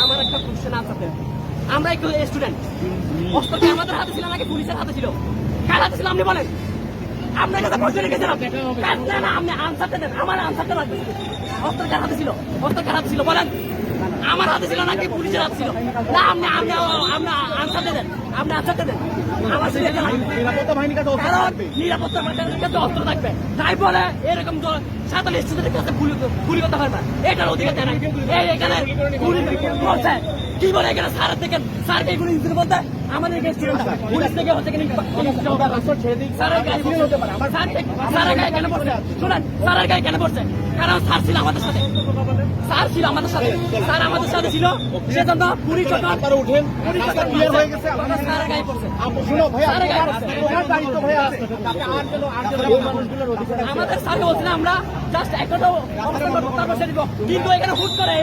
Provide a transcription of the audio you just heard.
আমার একটা question answer দেন। আমরা একটু স্টুডেন্ট, অস্ত্র কি আমাদের হাতে ছিল নাকি পুলিশের হাতে ছিল? কার হাতে ছিল আপনি বলেন? আপনার কাছে প্রশ্ন রেখেছিলাম, না আপনি আনসারটা দেন, আমার আনসারটা লাগবে। অস্ত্র কার হাতে ছিল? অস্ত্র কার হাতে ছিল বলেন? আমার হাতে ছিল নাকি পুলিশের হাতে ছিল? না আপনি আপনি আপনি আনসারটা দেন, আপনি আনসারটা দেন। আমার নিরাপত্তা বাহিনীর কাছে অস্ত্র থাকবে। নিরাপত্তা বাহিনীর কাছে অস্ত্র থাকবে, তাই বলে এরকম সাঁতালি স্টুডেন্টের কাছে গুলি করতে পারবে, এটার অধিকার দেয় না। এই এখানে গুলি করছে কি বলে, এখানে স্যারের থেকে স্যারকে গুলি দিতে বলতে আমাদের স্টুডেন্ট পুলিশ থেকে হচ্ছে স্যারের গায়ে কেন পড়ছে? শুনেন, স্যারের গায়ে কেন পড়ছে? কারণ স্যার ছিল আমাদের সাথে, স্যার ছিল আমাদের সাথে, স্যার আমাদের সাথে ছিল, সেজন্য পুলিশ যখন উঠেন ক্লিয়ার হয়ে গেছে। স্যারের গায়ে পড়ছে। শুনো ভাইয়া, তোমার দায়িত্ব ভাইয়া আছে। আমাদের স্যারকে বলছিলাম আমরা জাস্ট একটা তো অবস্থান করবো, তারপর সেটা দিব। কিন্তু এখানে হুট করে